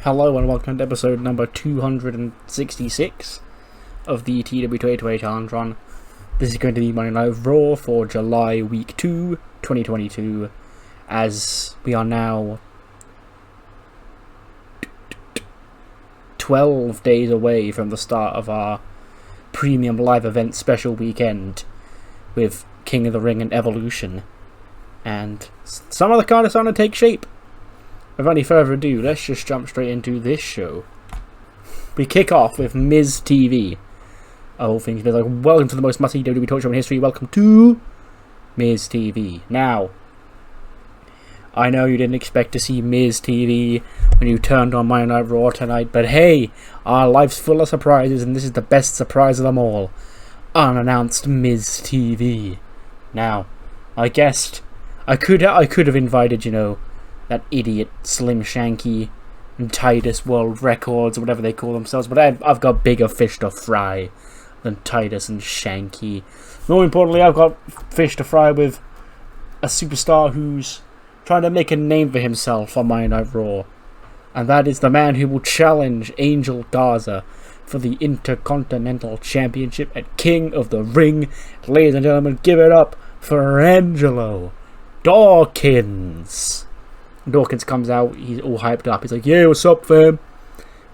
Hello and welcome to episode number 266 of the TEW 2020 Challenge Run. This is going to be Monday Night Raw for July week 2, 2022, as we are now 12 days away from the start of our premium live event special weekend with King of the Ring and Evolution, and some of the cards are starting to take shape. Without any further ado, let's just jump straight into this show. We kick off with Miz TV. All things Miz, like, welcome to the most must-see WWE talk show in history. Welcome to Miz TV. Now, I know you didn't expect to see Miz TV when you turned on Monday Night Raw tonight, but hey, our life's full of surprises, and this is the best surprise of them all. Unannounced Miz TV. Now, I guessed I could have invited, that idiot Slim Shanky and Titus World Records or whatever they call themselves, but I've got bigger fish to fry than Titus and Shanky. More importantly, I've got fish to fry with a superstar who's trying to make a name for himself on Monday Night Raw, and that is the man who will challenge Angel Garza for the Intercontinental Championship at King of the Ring. Ladies and gentlemen, give it up for Angelo Dawkins. Dawkins comes out, he's all hyped up, he's like, yeah, what's up, fam?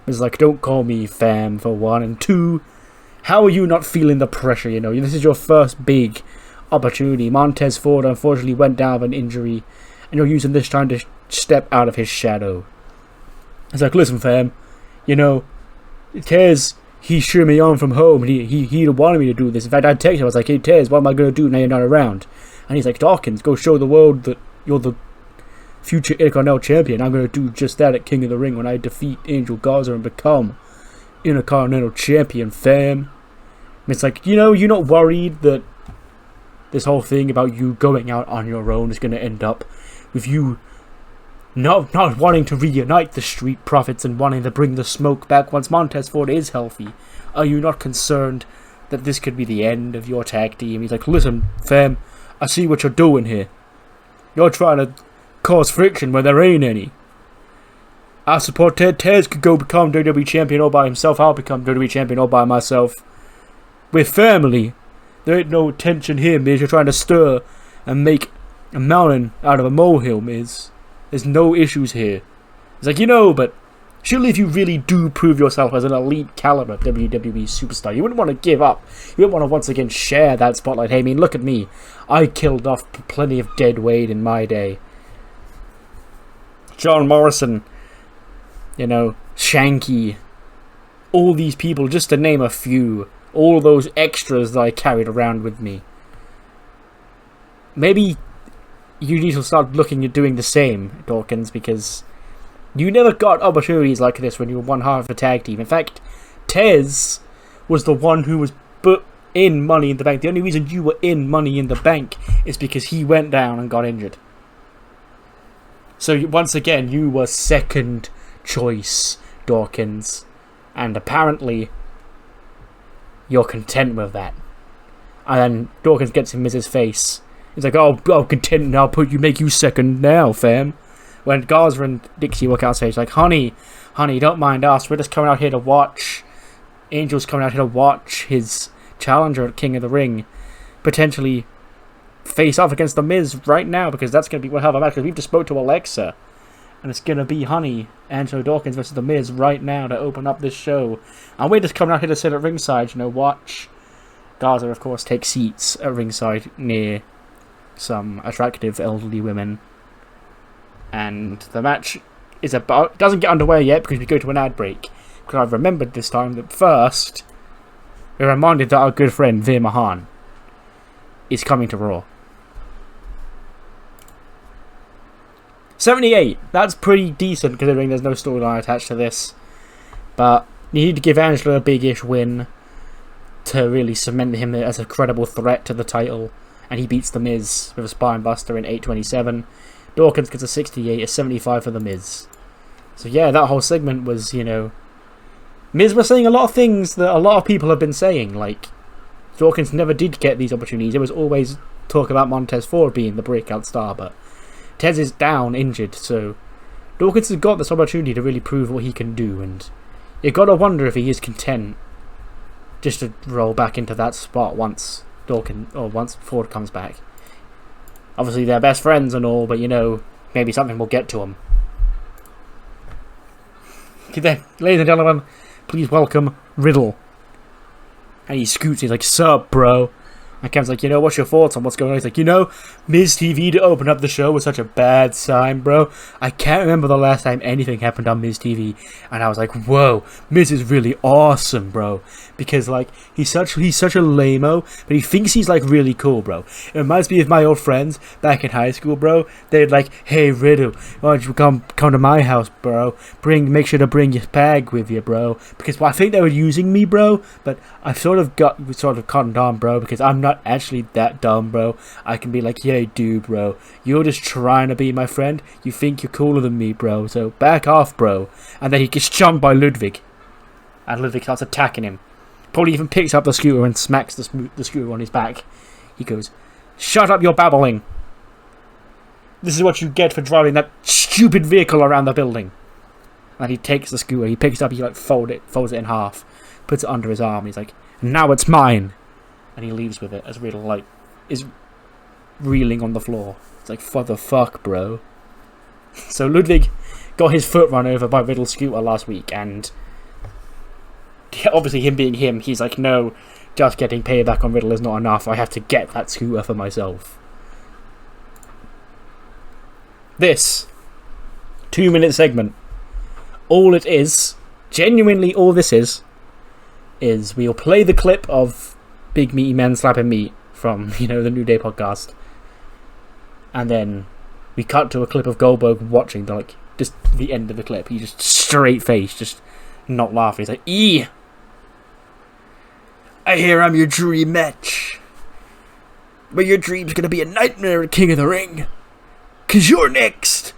He's like, don't call me fam, for one, and two, how are you not feeling the pressure, This is your first big opportunity. Montez Ford unfortunately went down with an injury, and you're using this time to step out of his shadow. He's like, listen, fam, Tez, he cheered me on from home, and he wanted me to do this. In fact, I texted him, I was like, hey, Tez, what am I going to do now you're not around? And he's like, Dawkins, go show the world that you're the future Intercontinental Champion. I'm going to do just that at King of the Ring when I defeat Angel Garza and become Intercontinental Champion, fam. And it's like, you're not worried that this whole thing about you going out on your own is going to end up with you not wanting to reunite the Street Profits and wanting to bring the smoke back once Montez Ford is healthy? Are you not concerned that this could be the end of your tag team? He's like, listen, fam, I see what you're doing here. You're trying to cause friction where there ain't any. I support Ted. Tez could go become WWE Champion all by himself. I'll become WWE Champion all by myself. We're family. There ain't no tension here, Miz. You're trying to stir and make a mountain out of a molehill, Miz. There's no issues here. It's like, but surely if you really do prove yourself as an elite caliber WWE superstar, you wouldn't want to give up. You wouldn't want to once again share that spotlight. Hey, look at me. I killed off plenty of dead weight in my day. John Morrison, Shanky, all these people, just to name a few, all those extras that I carried around with me. Maybe you need to start looking at doing the same, Dawkins, because you never got opportunities like this when you were one half of a tag team. In fact, Tez was the one who was put in Money in the Bank. The only reason you were in Money in the Bank is because he went down and got injured. So once again, you were second choice, Dawkins, and apparently you're content with that. And then Dawkins gets in Miz's face. He's like, "Oh, content now. Make you second now, fam." When Garza and Dixie walk outside, like, "Honey, don't mind us. We're just coming out here to watch. Angel's coming out here to watch his challenger at King of the Ring potentially face off against the Miz right now, because that's going to be one hell of a match, because we've just spoke to Alexa and it's going to be Angelo Dawkins versus the Miz right now to open up this show, and we're just coming out here to sit at ringside, watch Garza of course take seats at ringside near some attractive elderly women, and the match doesn't get underway yet because we go to an ad break, because I've remembered this time that first we're reminded that our good friend Veer Mahan is coming to Raw. 78. That's pretty decent considering there's no storyline attached to this. But you need to give Angelo a big-ish win to really cement him as a credible threat to the title. And he beats The Miz with a spine buster in 8:27. Dawkins gets a 68, a 75 for The Miz. So yeah, that whole segment was, Miz was saying a lot of things that a lot of people have been saying. Like, Dawkins never did get these opportunities. It was always talk about Montez Ford being the breakout star, but Tez is down, injured, so Dawkins has got this opportunity to really prove what he can do, and you gotta wonder if he is content just to roll back into that spot once once Ford comes back. Obviously, they're best friends and all, but maybe something will get to him. Okay, then, ladies and gentlemen, please welcome Riddle. And he scoots, he's like, "Sup, bro?" And Kevin's like, "What's your thoughts on what's going on?" He's like, Miz TV to open up the show was such a bad sign, bro. I can't remember the last time anything happened on Miz TV. And I was like, whoa, Miz is really awesome, bro. Because, he's such a lame-o, but he thinks he's, really cool, bro. It reminds me of my old friends back in high school, bro. They'd "Hey, Riddle, why don't you come to my house, bro? Make sure to bring your bag with you, bro." Because I think they were using me, bro, but I've sort of cottoned on, bro, because I'm not actually that dumb, bro. I can be like, "Yeah, dude, bro, you're just trying to be my friend. You think you're cooler than me, bro, so back off, bro." And then he gets jumped by Ludwig, and Ludwig starts attacking him. Probably even picks up the scooter and smacks the scooter on his back. He goes, "Shut up, you're babbling. This is what you get for driving that stupid vehicle around the building." And he takes the scooter, he picks it up, he folds it in half, puts it under his arm, he's like, "Now it's mine." And he leaves with it as Riddle, is reeling on the floor. It's like, "For the fuck, bro." So Ludwig got his foot run over by Riddle's scooter last week, and obviously him being him, he's like, "No, just getting payback on Riddle is not enough. I have to get that scooter for myself." This 2-minute segment, all it is, genuinely all this is we'll play the clip of big meaty men slapping meat from, the New Day podcast. And then we cut to a clip of Goldberg watching just the end of the clip. He just straight face, just not laughing. He's like, "Eee! I hear I'm your dream match. But your dream's gonna be a nightmare at King of the Ring. 'Cause you're next.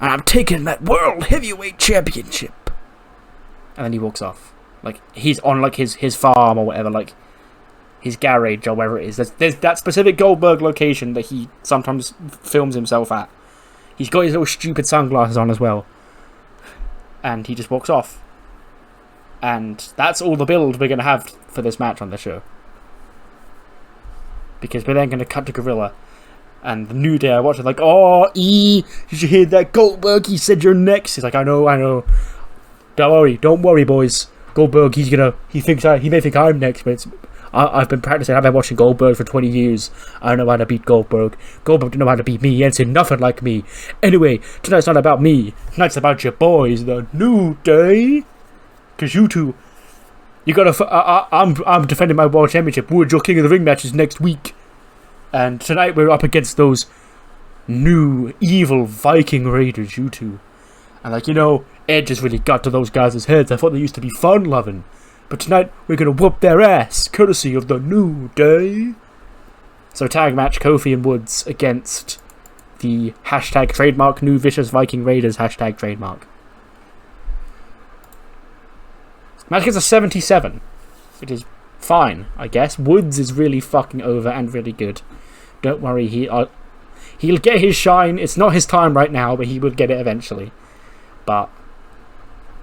And I'm taking that World Heavyweight Championship." And then he walks off. He's on, his farm or whatever, his garage or wherever it is. There's that specific Goldberg location that he sometimes films himself at. He's got his little stupid sunglasses on as well. And he just walks off. And that's all the build we're going to have for this match on the show. Because we're then going to cut to Gorilla. And the New Day are watching "Oh, did you hear that, Goldberg? He said you're next." He's like, I know. Don't worry, boys. Goldberg, he may think I'm next, but I've been practicing. I've been watching Goldberg for 20 years. I know how to beat Goldberg. Goldberg don't know how to beat me. He ain't seen nothing like me. Anyway, tonight's not about me. Tonight's about your boys, the New Day. 'Cause you two, I'm defending my World Championship. Wood, your King of the Ring match is next week. And tonight we're up against those new evil Viking Raiders, you two. And Edge has really got to those guys' heads. I thought they used to be fun-loving. But tonight, we're going to whoop their ass, courtesy of the New Day. So tag match, Kofi and Woods against the hashtag trademark New Vicious Viking Raiders hashtag trademark. Match gets a 77, which is fine, I guess. Woods is really fucking over and really good. Don't worry, he'll get his shine. It's not his time right now, but he will get it eventually. But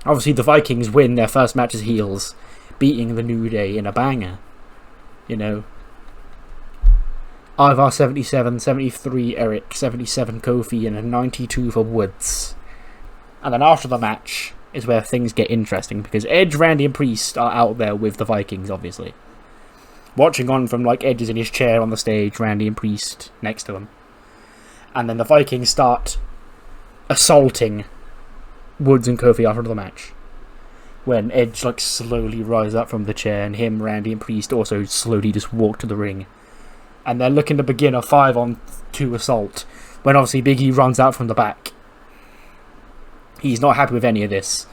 obviously the Vikings win their first match as heels, beating the New Day in a banger. Ivar 77, 73 Eric, 77 Kofi, and a 92 for Woods. And then after the match is where things get interesting, because Edge, Randy, and Priest are out there with the Vikings, obviously. Watching on from Edge is in his chair on the stage, Randy and Priest next to him. And then the Vikings start assaulting Woods and Kofi after the match. When Edge slowly rises up from the chair, and him, Randy, and Priest also slowly just walk to the ring. And they're looking to begin a 5-on-2 assault, when obviously Big E runs out from the back. He's not happy with any of this.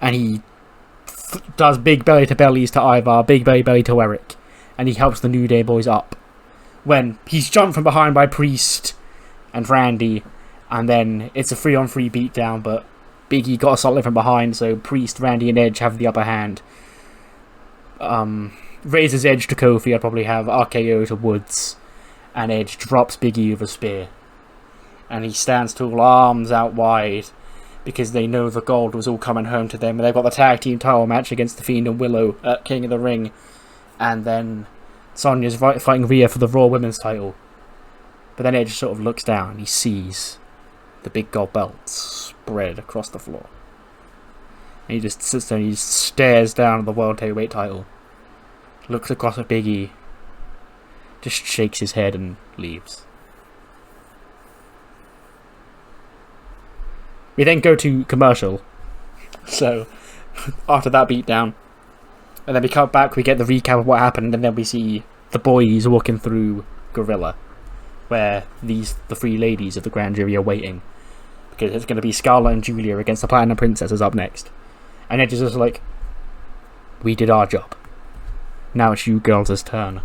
And he does big belly to bellies to Ivar, big belly to Eric. And he helps the New Day boys up. When he's jumped from behind by Priest and Randy, and then it's a 3-on-3 beatdown, but Big E got assaulted from behind, so Priest, Randy, and Edge have the upper hand. Raises Edge to Kofi, I'd probably have RKO to Woods, and Edge drops Big E with a spear. And he stands tall, arms out wide, because they know the gold was all coming home to them, and they've got the tag team title match against The Fiend and Willow at King of the Ring, and then Sonya's fighting Rhea for the Raw Women's title. But then Edge sort of looks down and he sees the big gold belts spread across the floor. And he just sits there and he stares down at the World Heavyweight title, looks across at Big E, just shakes his head and leaves. We then go to commercial. So, after that beatdown, and then we cut back, we get the recap of what happened, and then we see the boys walking through Gorilla, where the three ladies of the Grand Jury are waiting. Because it's going to be Scarlett and Julia against the Platinum Princesses up next. And Edge is just like, we did our job. Now it's you girls' turn.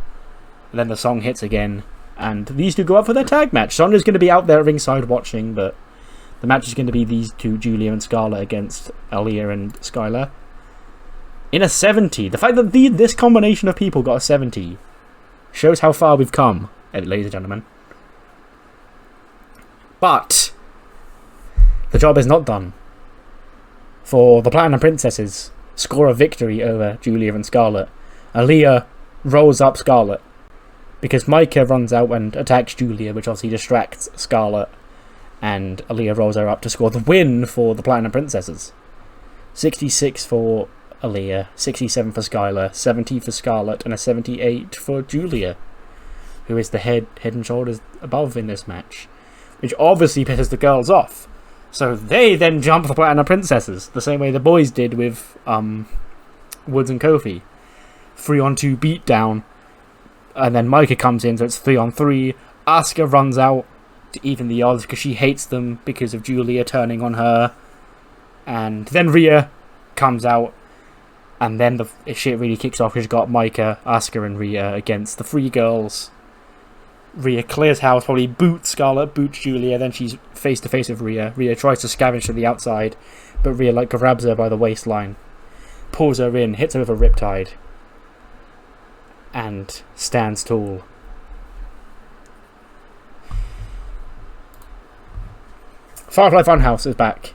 And then the song hits again, and these two go up for their tag match. Sonya's going to be out there ringside watching, but the match is going to be these two, Julia and Scarlett, against Ilja and Skylar. In a 70. The fact that this combination of people got a 70 shows how far we've come, ladies and gentlemen. But the job is not done. For the Platinum Princesses score a victory over Julia and Scarlett, Ilja rolls up Scarlett because Micah runs out and attacks Julia, which obviously distracts Scarlett, and Ilja rolls her up to score the win for the Platinum Princesses. 66 for Ilja, 67 for Skylar, 70 for Scarlett, and a 78 for Julia, who is the head and shoulders above in this match, which obviously pisses the girls off. So they then jump the Platinum Princesses, the same way the boys did with Woods and Kofi. 3-on-2 beatdown, and then Micah comes in, so it's 3-on-3. Asuka runs out to even the odds because she hates them because of Julia turning on her, and then Rhea comes out, and then the shit really kicks off because you've got Micah, Asuka, and Rhea against the three girls. Rhea clears house, probably boots Scarlett, boots Julia, then she's face to face with Rhea. Rhea tries to scavenge to the outside, but Rhea grabs her by the waistline, pulls her in, hits her with a riptide, and stands tall. Firefly Fun House is back.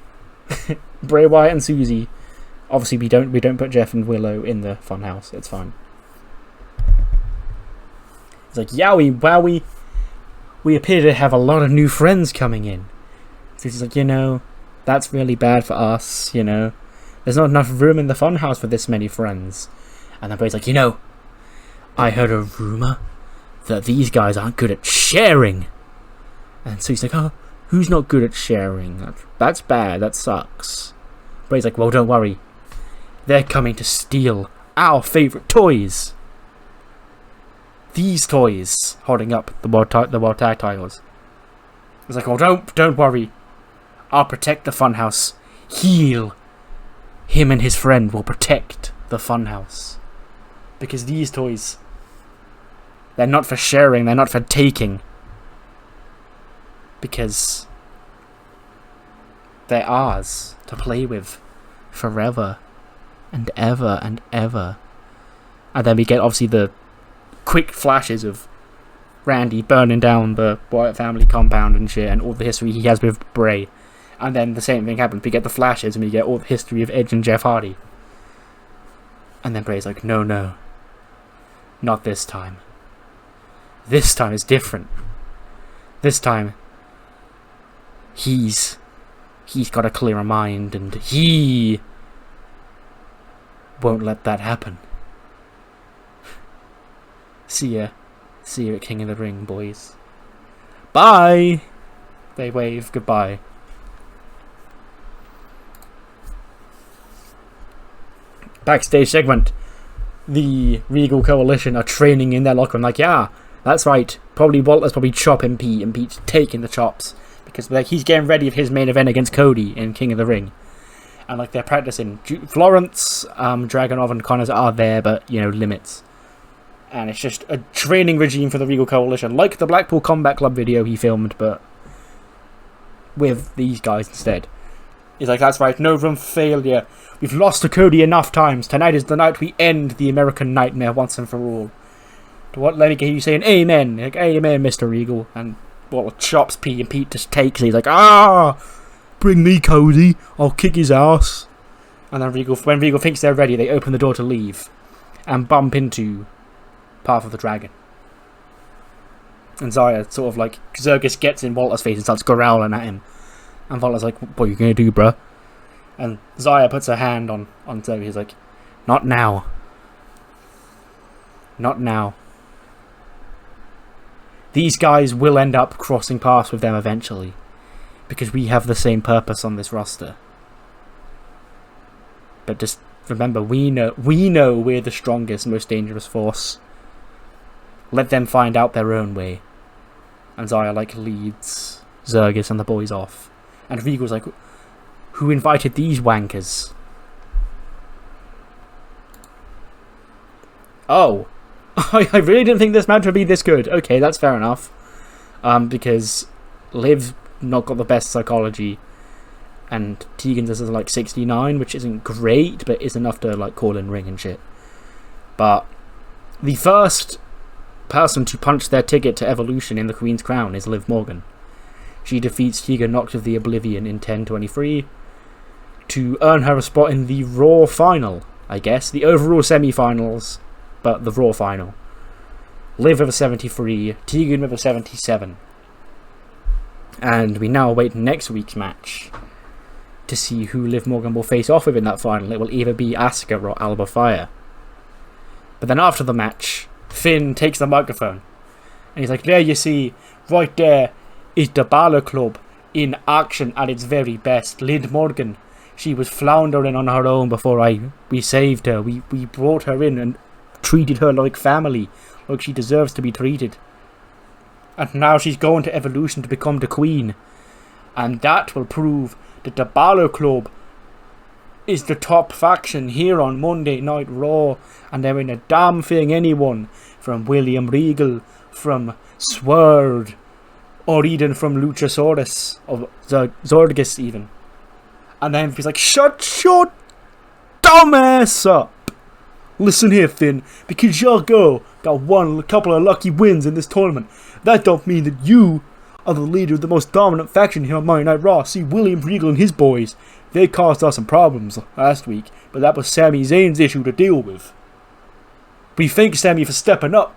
Bray Wyatt and Susie. Obviously, we don't put Jeff and Willow in the Fun House. It's fine. It's like, yowie, wowie. We appear to have a lot of new friends coming in. Susie's like, that's really bad for us. There's not enough room in the Fun House for this many friends. And then Bray's like, I heard a rumor that these guys aren't good at sharing. And Susie's like, oh, who's not good at sharing? That's bad. That sucks. Bray's like, well, don't worry. They're coming to steal our favourite toys. These toys, holding up the World Tag titles. It's like, well, don't worry. I'll protect the Funhouse. Him and his friend will protect the Funhouse. Because these toys, they're not for sharing, they're not for taking. Because they're ours to play with forever and ever and ever. And then we get obviously the quick flashes of Randy burning down the Wyatt family compound and shit, and all the history he has with Bray. And then the same thing happens. We get the flashes and we get all the history of Edge and Jeff Hardy. And then Bray's like, no. Not this time. This time is different. This time, he's got a clearer mind, and he won't let that happen. See ya at King of the Ring, boys. Bye! They wave goodbye. Backstage segment. The Regal Coalition are training in their locker room, like, yeah, that's right. Probably Walter's chopping Pete, and Pete's taking the chops. Because he's getting ready for his main event against Cody in King of the Ring. And they're practicing. Florence, Dragunov and Connors are there, but, limits. And it's just a training regime for the Regal Coalition, like the Blackpool Combat Club video he filmed, but with these guys instead. He's like, that's right, no room for failure. We've lost to Cody enough times. Tonight is the night we end the American nightmare once and for all. To what, let me get you saying amen. Like, amen, Mr. Regal. And Walter chops Pete, and Pete just takes it. He's like, bring me Cody, I'll kick his ass. And then when Regal thinks they're ready, they open the door to leave and bump into Path of the Dragon. And Zaya sort of like, Zergus gets in Walter's face and starts growling at him. And Walter's like, what are you gonna do, bruh? And Zaya puts her hand on Zergus. He's like, not now. Not now. These guys will end up crossing paths with them eventually. Because we have the same purpose on this roster. But just remember, we know we're the strongest, most dangerous force. Let them find out their own way. And Zaya like leads Zergus and the boys off. And Regal's like, who invited these wankers? Oh. I really didn't think this match would be this good. Okay, that's fair enough. Because Liv not got the best psychology. And Tegan's is like 69, which isn't great, but is enough to like call in ring and shit. But the first person to punch their ticket to Evolution in the Queen's Crown is Liv Morgan. She defeats Tegan Nox of the Oblivion in 10:23 to earn her a spot in the Raw final, I guess. The overall semi-finals, but the Raw final. Liv with a 73, Tegan with a 77. And we now await next week's match to see who Liv Morgan will face off with in that final. It will either be Asuka or Alba Fire. But then after the match, Finn takes the microphone. And he's like, there you see, right there is the Balor Club in action at its very best. Liv Morgan, she was floundering on her own before we saved her. We brought her in and treated her like family, like she deserves to be treated. And now she's going to Evolution to become the Queen. And that will prove that the Balor Club is the top faction here on Monday Night Raw. And there ain't a damn thing anyone from William Regal, from Swerve, or even from Luchasaurus, or Zorgus even. And then he's like, shut your dumbass up. Listen here, Finn, because your girl got a couple of lucky wins in this tournament, that don't mean that you are the leader of the most dominant faction here on Monday Night Raw. See, William Regal and his boys, they caused us some problems last week, but that was Sami Zayn's issue to deal with. We thank Sami for stepping up,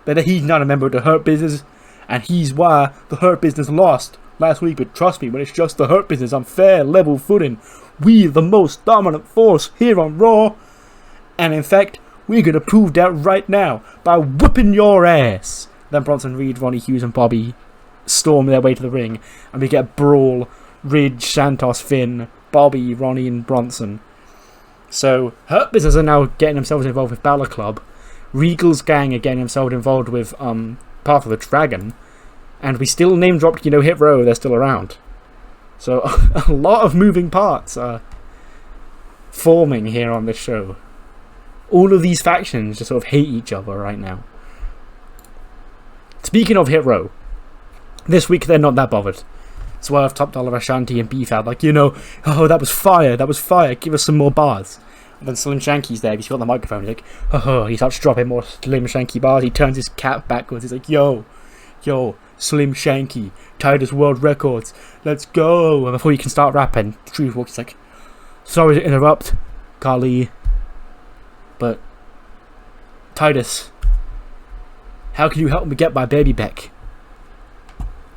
but he's not a member of the Hurt Business, and he's why the Hurt Business lost last week. But trust me, when it's just the Hurt Business on fair, level footing, we're the most dominant force here on Raw. And in fact, we're going to prove that right now by whipping your ass. Then Bronson Reed, Ronnie Hughes and Bobby storm their way to the ring. And we get Brawl, Ridge, Santos, Finn, Bobby, Ronnie and Bronson. So, Hurt Business are now getting themselves involved with Balor Club. Regal's gang are getting themselves involved with Path of the Dragon. And we still name dropped, Hit Row, they're still around. So, a lot of moving parts are forming here on this show. All of these factions just sort of hate each other right now. Speaking of Hit Row, this week they're not that bothered. Swerve, Top Dollar, Ashanti and B-Fab like, oh, that was fire, give us some more bars. And then Slim Shanky's there, he's got the microphone, he's like, oh, he starts dropping more Slim Shanky bars, he turns his cap backwards, he's like, yo, Slim Shanky, Titus World Records, let's go. And before you can start rapping, Truth walks like, sorry to interrupt, Kali, but Titus, how can you help me get my baby back?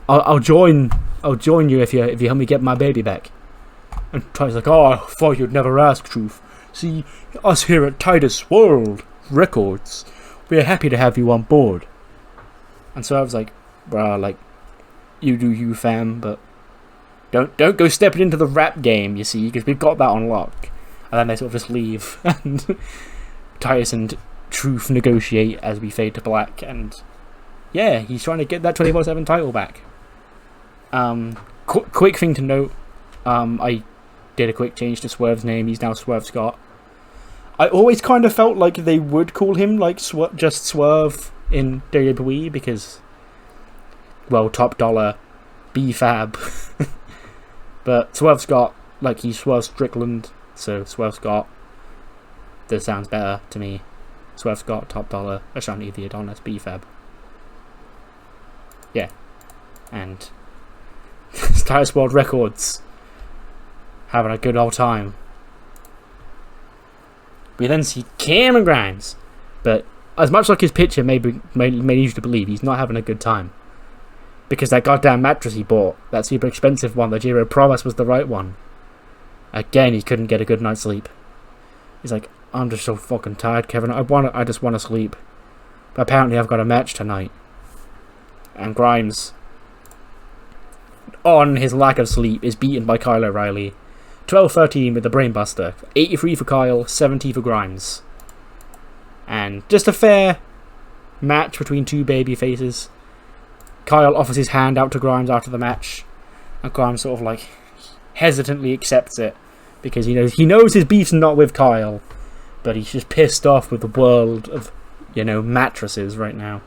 I'll join you if you help me get my baby back. And Titus like, oh, I thought you'd never ask, Truth. See, us here at Titus World Records, we're happy to have you on board. And so I was like, bruh, like, you do you, fam, but don't go stepping into the rap game, you see, because we've got that on lock. And then they sort of just leave, and Titus and Truth negotiate as we fade to black, and yeah, he's trying to get that 24/7 title back. Quick thing to note, I did a quick change to Swerve's name. He's now Swerve Scott. I always kind of felt like they would call him like just Swerve in WWE because, well, Top Dollar, B-Fab. But Swerve Scott, like he's Swerve Strickland, so Swerve Scott, that sounds better to me. Swerve Scott, Top Dollar, Ashanti the Adonis, B-Fab. Yeah. And Titus World Records having a good old time. We then see Cameron Grimes, but as much like his picture may lead you to believe, he's not having a good time. Because that goddamn mattress he bought, that super expensive one that Jiro promised was the right one, again he couldn't get a good night's sleep. He's like, I'm just so fucking tired, Kevin. I just want to sleep. But apparently I've got a match tonight. And Grimes, on his lack of sleep, is beaten by Kyle O'Reilly. 12-13 with the Brainbuster. 83 for Kyle, 70 for Grimes. And just a fair match between two baby faces. Kyle offers his hand out to Grimes after the match, and Grimes sort of like hesitantly accepts it because he knows his beef's not with Kyle, but he's just pissed off with the world of mattresses right now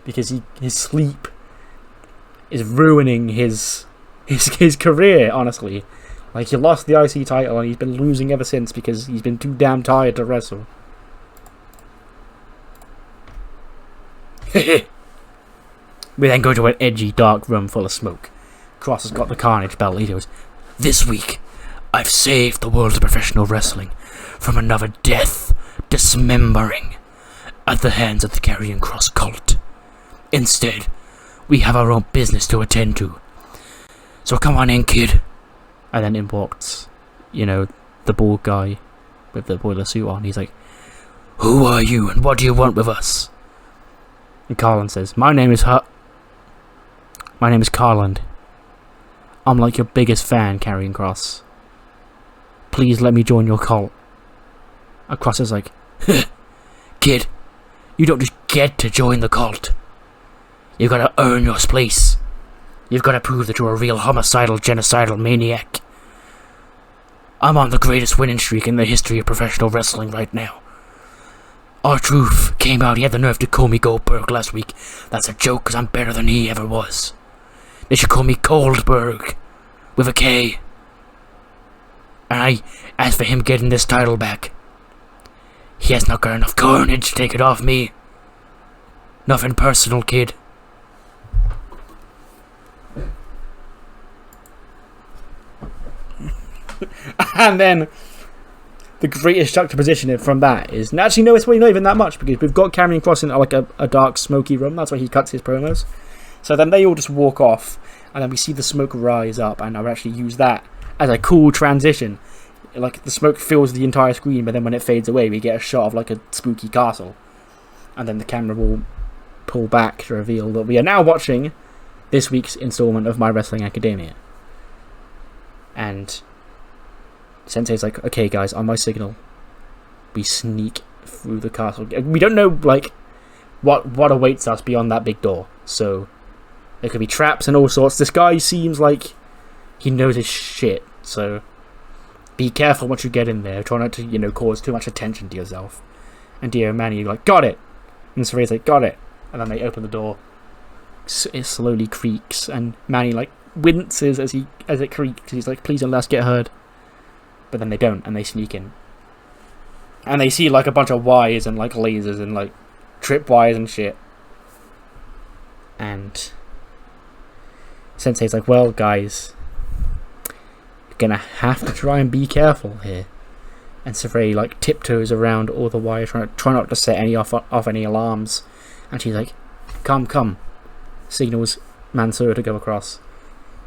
because his sleep is ruining his career. Honestly, like, he lost the IC title and he's been losing ever since because he's been too damn tired to wrestle. We then go to an edgy, dark room full of smoke. Kross has got the Carnage belt. He goes, "This week, I've saved the world of professional wrestling from another death, dismembering at the hands of the Karrion Kross cult. Instead, we have our own business to attend to. So come on in, kid." And then in walks, the bald guy with the boiler suit on. He's like, "Who are you and what do you want with us?" And Carlin says, My name is Carland. I'm like your biggest fan, Karrion Kross. Please let me join your cult." And Kross is like, "Kid, you don't just get to join the cult. You've got to earn your place. You've got to prove that you're a real homicidal, genocidal maniac. I'm on the greatest winning streak in the history of professional wrestling right now. R-Truth came out, he had the nerve to call me Goldberg last week. That's a joke, because I'm better than he ever was. They should call me Coldberg, with a K. And as for him getting this title back, he has not got enough carnage to take it off me. Nothing personal, kid." And then the greatest juxtaposition from that is, actually no, it's really not even that much, because we've got Karrion Kross in like a dark smoky room. That's where he cuts his promos. So then they all just walk off, and then we see the smoke rise up, and I've actually used that as a cool transition. Like, the smoke fills the entire screen, but then when it fades away we get a shot of like a spooky castle, and then the camera will pull back to reveal that we are now watching this week's installment of My Wrestling Academia. And Sensei's like, "Okay guys, on my signal, we sneak through the castle." We don't know like what awaits us beyond that big door, so there could be traps and all sorts. This guy seems like he knows his shit, so be careful once you get in there. Try not to cause too much attention to yourself. And Dio and Manny are like, "Got it," and Saray's like, "Got it," and then they open the door. It slowly creaks, and Manny like winces as it creaks. He's like, "Please don't let us get hurt." But then they don't, and they sneak in. And they see like a bunch of wires and like lasers and like trip wires and shit. And Sensei's like, "Well, guys, you're gonna have to try and be careful here." And Saray like tiptoes around all the wires, try not to set any off any alarms. And she's like, Come," signals Mansoor to go across.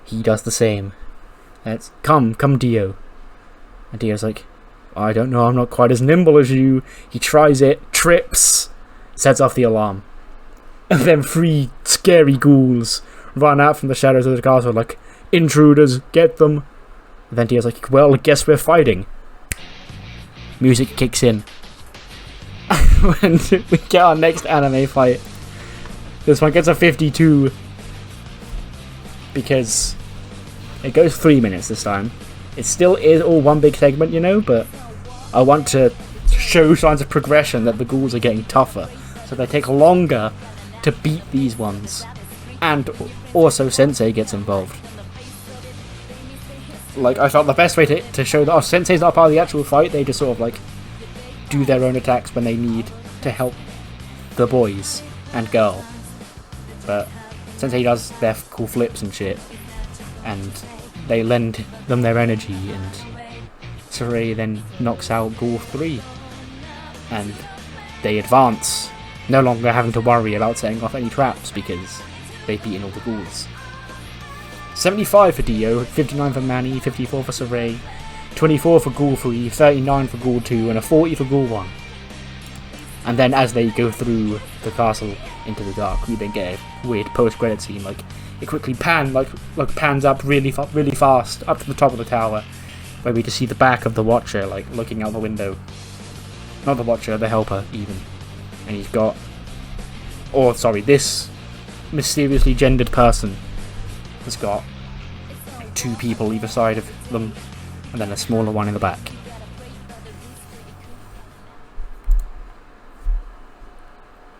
He does the same. And it's, come, Dio. And Dio's like, "I don't know, I'm not quite as nimble as you." He tries it, trips, sets off the alarm. And then 3 scary ghouls run out from the shadows of the castle like, "Intruders, get them." And then Dio's like, "Well, I guess we're fighting." Music kicks in. And we get our next anime fight. This one gets a 52. Because it goes 3 minutes this time. It still is all one big segment, but I want to show signs of progression that the ghouls are getting tougher. So they take longer to beat these ones. And also Sensei gets involved. Like, I felt the best way to show that Sensei's not part of the actual fight. They just sort of like do their own attacks when they need to help the boys and girl. But Sensei does their cool flips and shit. And they lend them their energy, and Saray then knocks out Ghoul 3. And they advance, no longer having to worry about setting off any traps because they've beaten all the ghouls. 75 for Dio, 59 for Manny, 54 for Saray, 24 for Ghoul 3, 39 for Ghoul 2, and a 40 for Ghoul 1. And then as they go through the castle into the dark, we then get a weird post-credit scene. Like, it quickly pans up really fast up to the top of the tower, where we just see the back of the Watcher, like, looking out the window. Not the Watcher, the Helper, even. And he's got... this mysteriously gendered person has got 2 people either side of them, and then a smaller one in the back.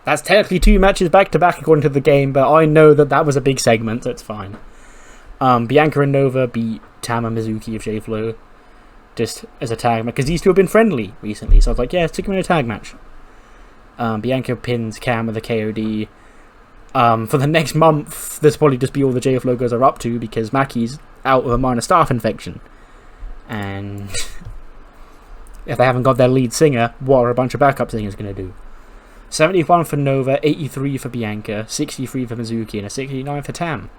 That's technically 2 matches back to back according to the game, but I know that was a big segment, so it's fine. Bianca and Nova beat Tama Mizuki of J-Flow just as a tag match, because these two have been friendly recently, so I was like, yeah, stick them in a tag match. Bianca pins Cam with a KOD. For the next month, this will probably just be all the J-Flow guys are up to, because Maki's out with a minor staph infection. And if they haven't got their lead singer, what are a bunch of backup singers going to do? 71 for Nova, 83 for Bianca, 63 for Mizuki, and a 69 for Tam.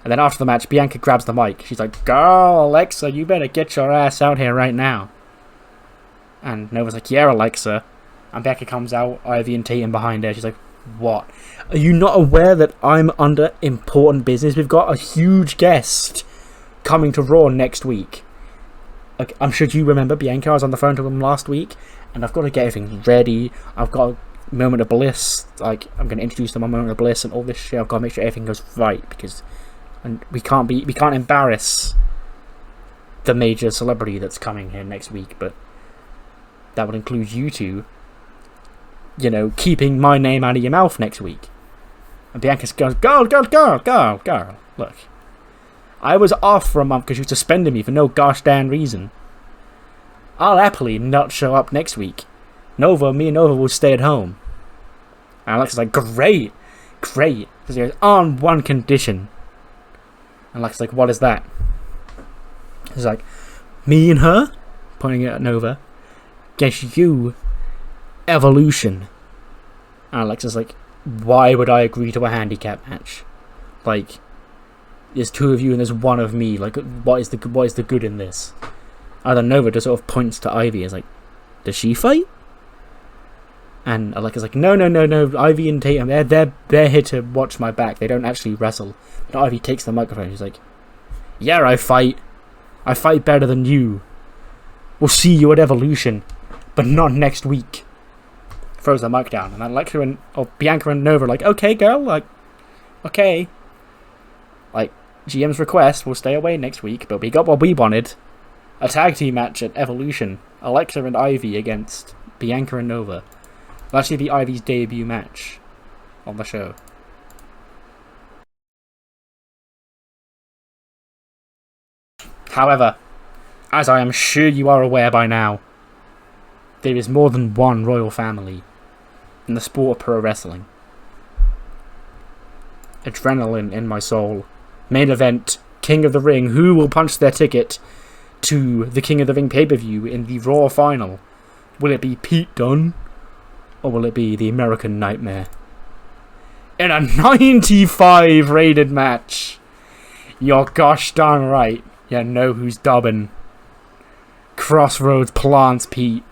And then after the match, Bianca grabs the mic. She's like, "Girl, Alexa, you better get your ass out here right now." And Nova's like, "Yeah, Alexa." And Bianca comes out, Ivy and Tatum behind her. She's like, "What? Are you not aware that I'm under important business? We've got a huge guest coming to Raw next week." Like, I'm sure you remember Bianca. I was on the phone to him last week, and I've got to get everything ready. I've got a moment of bliss. Like, I'm going to introduce them on moment of bliss and all this shit. I've got to make sure everything goes right, because we can't embarrass the major celebrity that's coming here next week. But that would include you two, you know, keeping my name out of your mouth next week. And Bianca goes, girl, look. I was off for a month because you suspended me for no gosh damn reason. I'll happily not show up next week. Me and Nova will stay at home. And Alexa's like, great. Because he goes, on one condition. And Alexa's like, what is that? He's like, me and her, pointing at Nova, guess you, Evolution. And Alexa's like, why would I agree to a handicap match? Like, there's 2 of you and there's 1 of me. Like, what is the good in this? And then Nova just sort of points to Ivy as like, does she fight? And Alexa's like, no. Ivy and Tatum, they're here to watch my back. They don't actually wrestle. And Ivy takes the microphone. She's like, yeah, I fight. I fight better than you. We'll see you at Evolution, but not next week. Throws the mic down, and then Bianca and Nova are like, okay, girl, like, okay. Like, GM's request, we'll stay away next week, but we got what we wanted. A tag team match at Evolution. Alexa and Ivy against Bianca and Nova. It'll actually be Ivy's debut match on the show. However, as I am sure you are aware by now, there is more than one royal family in the sport of pro wrestling. Adrenaline in my soul. Main event, King of the Ring. Who will punch their ticket to the King of the Ring pay-per-view in the Raw final? Will it be Pete Dunne? Or will it be the American Nightmare? In a 95 rated match. You're gosh darn right. You know who's dubbing. Crossroads plants Pete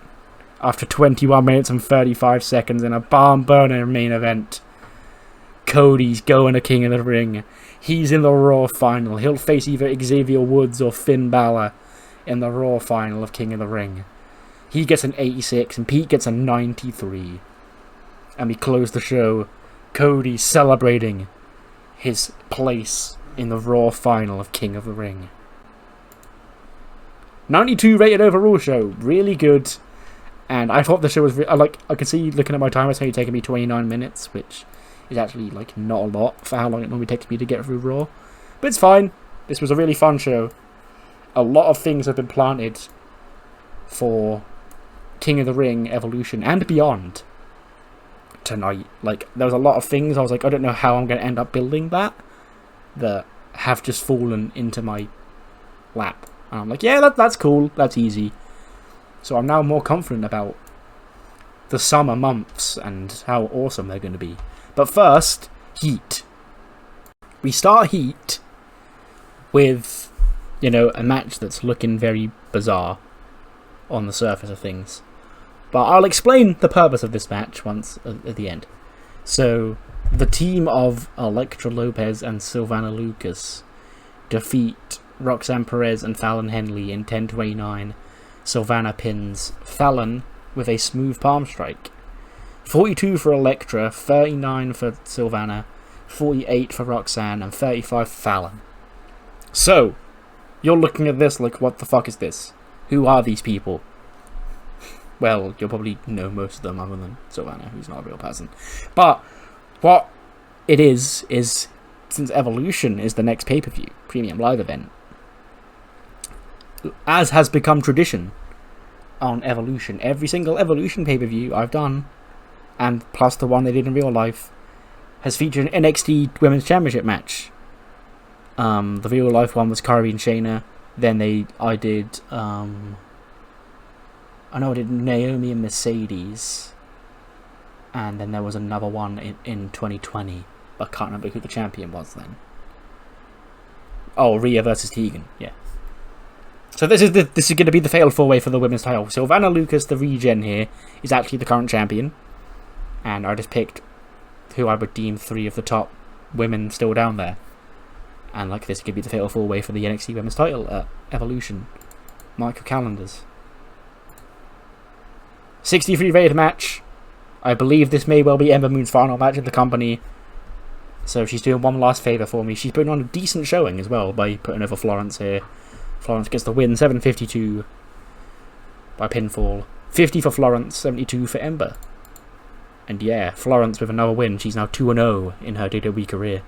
after 21 minutes and 35 seconds in a barn burner main event. Cody's going to King of the Ring. He's in the Raw final. He'll face either Xavier Woods or Finn Balor in the Raw final of King of the Ring. He gets an 86 and Pete gets a 93. And we close the show. Cody celebrating his place in the Raw final of King of the Ring. 92 rated overall show. Really good. And I thought the show was... I could see looking at my timer, it's only taking me 29 minutes, which is actually like not a lot for how long it normally takes me to get through Raw. But it's fine. This was a really fun show. A lot of things have been planted for King of the Ring Evolution and beyond tonight. Like, there was a lot of things I was like, I don't know how I'm going to end up building that have just fallen into my lap. And I'm like, yeah, that's cool. That's easy. So I'm now more confident about the summer months and how awesome they're going to be. But first, Heat. We start Heat with, a match that's looking very bizarre on the surface of things. But I'll explain the purpose of this match once at the end. So, the team of Elektra Lopez and Silvana Lucas defeat Roxanne Perez and Fallon Henley in 10:29. Silvana pins Fallon with a smooth palm strike. 42 for Elektra, 39 for Silvana, 48 for Roxanne, and 35 for Fallon. So, you're looking at this like, what the fuck is this? Who are these people? Well, you'll probably know most of them other than Silvana, who's not a real person. But what it is since Evolution is the next pay-per-view, premium live event, as has become tradition on Evolution, every single Evolution pay-per-view I've done, and plus the one they did in real life, has featured an NXT Women's Championship match. The real life one was Kairi and Shayna. Then I did Naomi and Mercedes, and then there was another one in 2020, but I can't remember who the champion was then. Oh, Rhea versus Tegan, yeah. So this is going to be the fatal 4-way for the women's title. Silvana Lucas, the Regen here, is actually the current champion, and I just picked who I would deem 3 of the top women still down there. And like this could be the fatal 4-way for the NXT women's title at Evolution. Mark your calendars. 63 rated match. I believe this may well be Ember Moon's final match in the company. So she's doing one last favour for me. She's putting on a decent showing as well by putting over Florence here. Florence gets the win, 7:52 by pinfall. 50 for Florence, 72 for Ember. And yeah, Florence with another win. She's now 2-0 in her WWE career.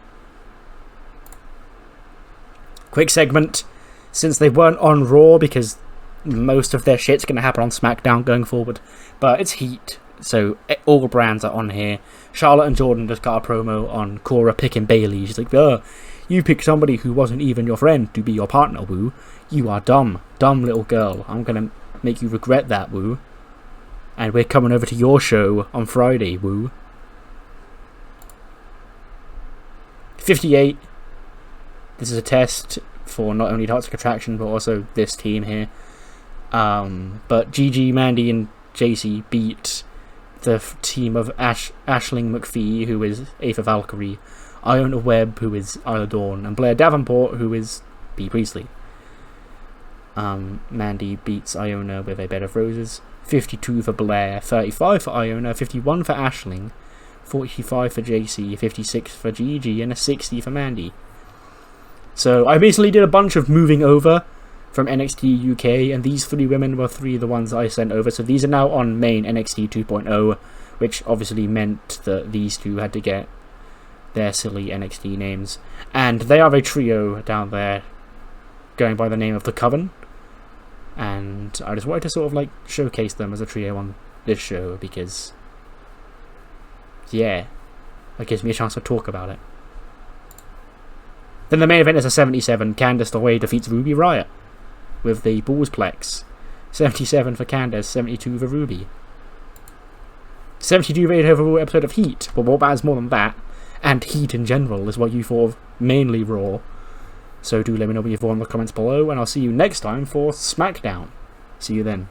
Quick segment. Since they weren't on Raw, because most of their shit's going to happen on SmackDown going forward. But it's Heat, so all brands are on here. Charlotte and Jordan just got a promo on Cora picking Bayley. She's like, you picked somebody who wasn't even your friend to be your partner, woo. You are dumb. Dumb little girl. I'm going to make you regret that, woo. And we're coming over to your show on Friday, woo. 58. This is a test for not only Toxic Attraction, but also this team here. But Gigi, Mandy, and JC beat the team of Aisling McPhee, who is Aether Valkyrie, Iona Webb, who is Isla Dawn, and Blair Davenport, who is Bea Priestley. Mandy beats Iona with a bed of roses. 52 for Blair, 35 for Iona, 51 for Aisling, 45 for JC, 56 for Gigi, and a 60 for Mandy. So I basically did a bunch of moving over from NXT UK, and these 3 women were 3 of the ones I sent over. So these are now on main NXT 2.0, which obviously meant that these 2 had to get their silly NXT names. And they are a trio down there going by the name of The Coven. And I just wanted to sort of like showcase them as a trio on this show because, yeah, that gives me a chance to talk about it. Then the main event is a 77. Candice LeRae defeats Ruby Riott with the Bullsplex. 77 for Candice, 72 for Ruby. 72 rated overall episode of Heat, but what matters more than that, and Heat in general, is what you thought of mainly Raw. So do let me know what you thought in the comments below, and I'll see you next time for SmackDown. See you then.